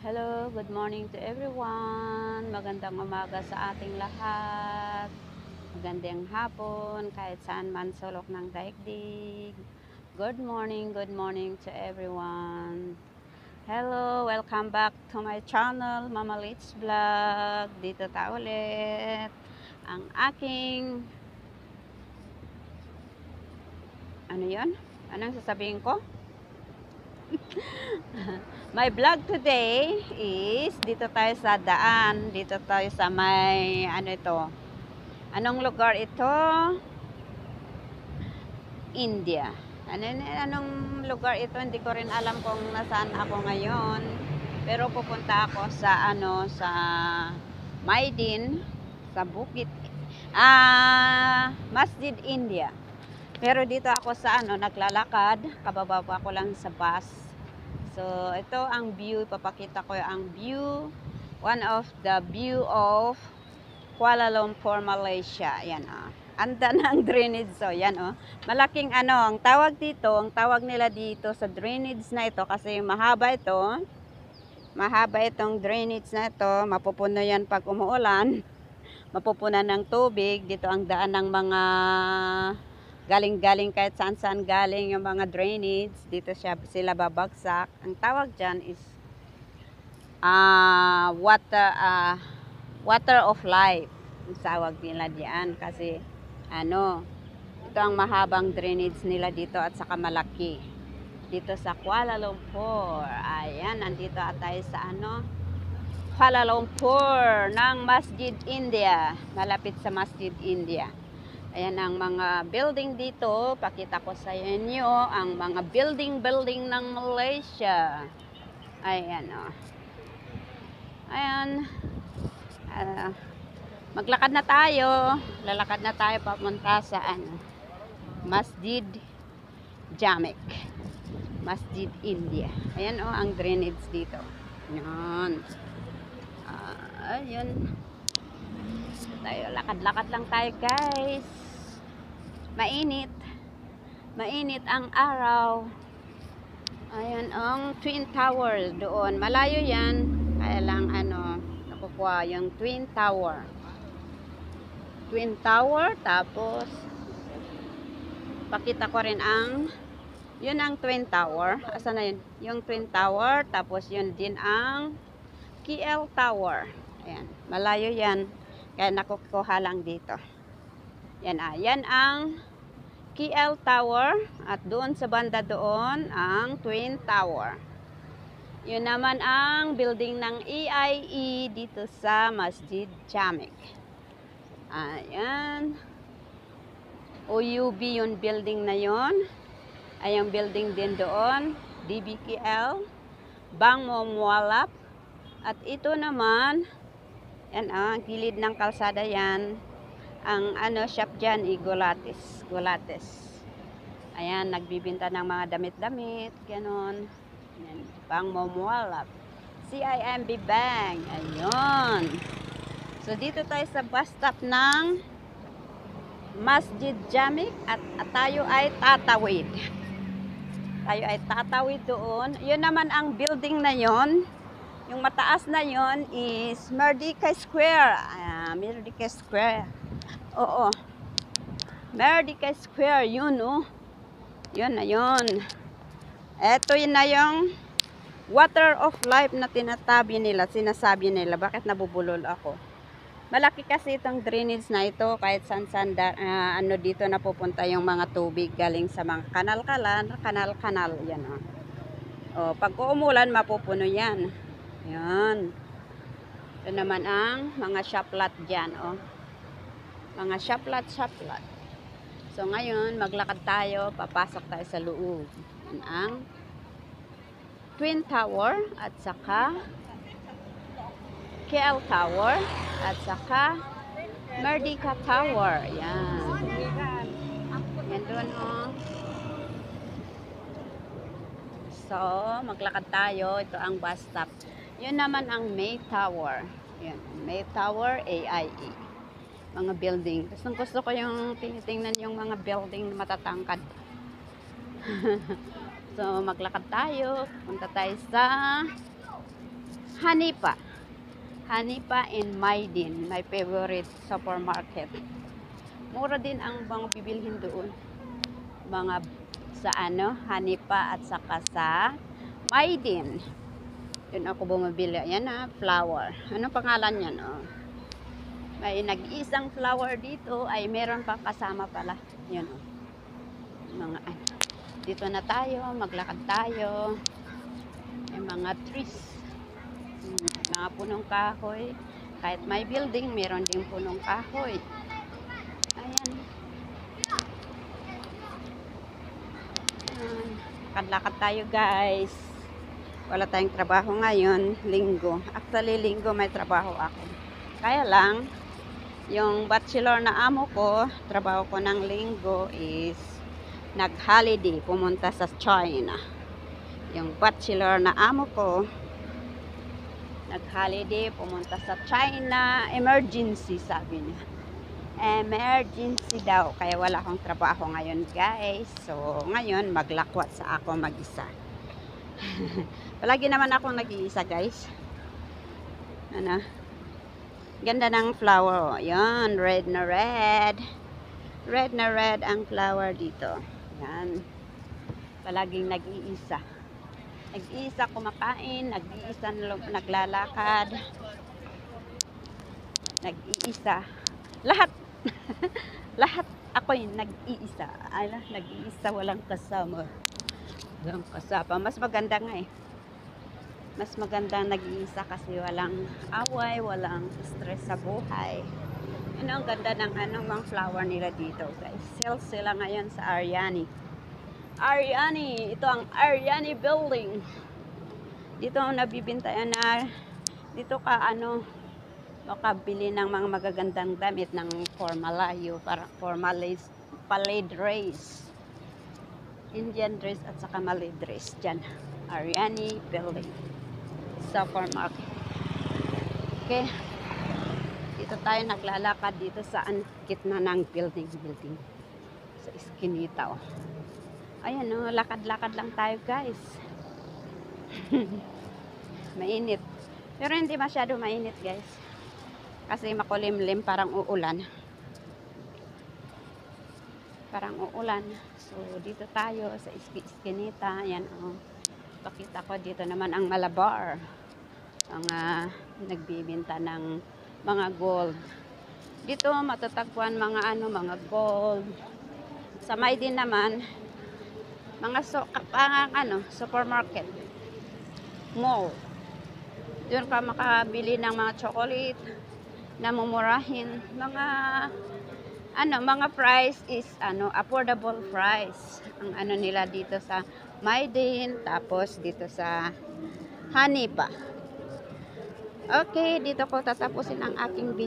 Hello, good morning to everyone. Magandang umaga sa ating lahat. Magandang hapon kahit saan man sulok ng daigdig. Good morning to everyone. Hello, welcome back to my channel, Mama Litz Vlog. Dito ta ulit. Ang aking ano 'yon? Anong sasabihin ko? My vlog today is dito tayo sa daan. Dito tayo sa may ano ito? Anong lugar ito? India. Anong lugar ito? Hindi ko rin alam kung nasaan ako ngayon. Pero pupunta ako sa sa Maydin, sa bukit. Masjid India. Pero dito ako sa naglalakad. Kabababa ko lang sa bus. So, ito ang view. Ipapakita ko ang view. One of the view of Kuala Lumpur, Malaysia. Yan Anda ng drainage. So, yan Malaking ang tawag dito, ang tawag nila dito sa drainage na ito kasi mahaba ito. Mahaba itong drainage na ito. Mapupuno yan pag umuulan. Mapupunan ng tubig. Dito ang daan ng mga galing-galing kahit saan-saan galing yung mga drainage. Dito sila babagsak. Ang tawag dyan is water of life. Ang tawag nila diyan kasi ito ang mahabang drainage nila dito at saka malaki. Dito sa Kuala Lumpur. Ayan, nandito tayo sa Kuala Lumpur ng Masjid India. Malapit sa Masjid India. Ayan ang mga building dito. Pakita ko sa inyo ang mga building ng Malaysia. Ayan Ayan. Maglakad na tayo. Lalakad na tayo papunta sa Masjid Jamek. Masjid India. Ayan ang drainage dito. Ayan. Ayan. Tayo, lakad-lakad lang tayo, guys. Mainit. Mainit ang araw. Ayan ang Twin Tower doon. Malayo yan. Kaya lang nakukuha yung Twin Tower. Twin Tower. Tapos pakita ko rin yun ang Twin Tower. Asa na yun? Yung Twin Tower. Tapos yun din ang KL Tower. Ayan. Malayo yan. Kaya nakukuha lang dito. Yan yan ang KL Tower at doon sa banda doon ang Twin Tower. Yun naman ang building ng AIE dito sa Masjid Jamek. Ayan. OUB yung building na yon. Ay yung building din doon. DBKL. Bang Momwalap. At ito naman, yan gilid ng kalsada yan. Ang shop dyan Gulates. Ayan, nagbibinta ng mga damit-damit, ganon. Ayan, Bang Momwalap. CIMB Bank. Ayun. So, dito tayo sa bus stop ng Masjid Jamek at tayo ay tatawid. Tayo ay tatawid doon. Yun naman ang building na yon. Yung mataas na yon is Merdeka Square. Merdeka Square. Oo. Merdeka Square, yun Yun na yun. Ito yun na yung water of life na sinasabi nila. Bakit nabubulol ako? Malaki kasi itong drainage na ito. Kahit saan dito napupunta yung mga tubig galing sa mga kanal. Yan pag umulan, mapupuno yan. Yan. Ito naman ang mga shoplat dyan mga shoplat. So ngayon maglakad tayo, papasok tayo sa loob. Yan ang Twin Tower at saka KL Tower at saka Merdeka Tower. Yan. Yan doon So maglakad tayo. Ito ang bus stop. Yun naman ang May Tower. Yan, May Tower AIE. Mga building. Gusto ko yung tinitingnan yung mga building na matatangkad. So, maglakad tayo. Punta tayo sa Hanipa. Hanipa in Maydin, my favorite supermarket. Mura din ang mga bibilhin doon. Mga sa ano, Hanipa at saka sa Maydin. Yun ako bumibili. Ayan na, flower. Anong pangalan yan? Oh. May nag-iisang flower dito ay meron pang kasama pala. Yun oh. Mga ano. Dito na tayo, maglakad tayo. May mga trees. Mga punong kahoy. Kahit may building, meron din punong kahoy. Ayan. Lakad-lakad tayo guys. Wala tayong trabaho ngayon, linggo. Actually, linggo may trabaho ako. Kaya lang, yung bachelor na amo ko, trabaho ko ng linggo is nag-holiday, pumunta sa China. Yung bachelor na amo ko, nag-holiday, pumunta sa China, emergency sabi niya. Emergency daw, kaya wala akong trabaho ngayon guys. So, ngayon maglakwat sa ako mag-isa. Palagi naman akong nag-iisa guys. Ano? Ganda ng flower. Yan, red na red. Red na red ang flower dito. Yan. Palaging nag-iisa. Nag-iisa kumakain, nag-iisa naglalakad. Nag-iisa. Lahat. Lahat ako'y nag-iisa. Ay, nag-iisa, walang kasama. Walang kasama. Mas maganda nga eh. Mas maganda nag-iisa kasi walang away, walang stress sa buhay. Ang ganda ng mga flower nila dito guys. Sales sila ngayon sa Ariani. Ariani! Ito ang Ariani building. Dito ang nabibintayan na dito ka makabili ng mga magagandang damit ng formalayo, para formalist, Malay dress, Indian dress at saka Malay dress dyan. Ariani building supermarket. Okay, dito tayo naglalakad dito sa gitna ng building sa iskinita. Ayan o, lakad-lakad lang tayo guys. Mainit, pero hindi masyado mainit guys kasi makulimlim, parang uulan. So dito tayo sa iskinita. Ayan o, pakita ko dito naman ang Malabar, mga nagbibenta ng mga gold. Dito matatagpuan mga mga gold. Sa Maydin naman mga supermarket, mall. Doon ka makabili ng mga chocolate na mumurahin. Mga price is affordable price. Ang nila dito sa Maydin, tapos dito sa Hanipa. Okay, dito ko tatapusin ang aking video.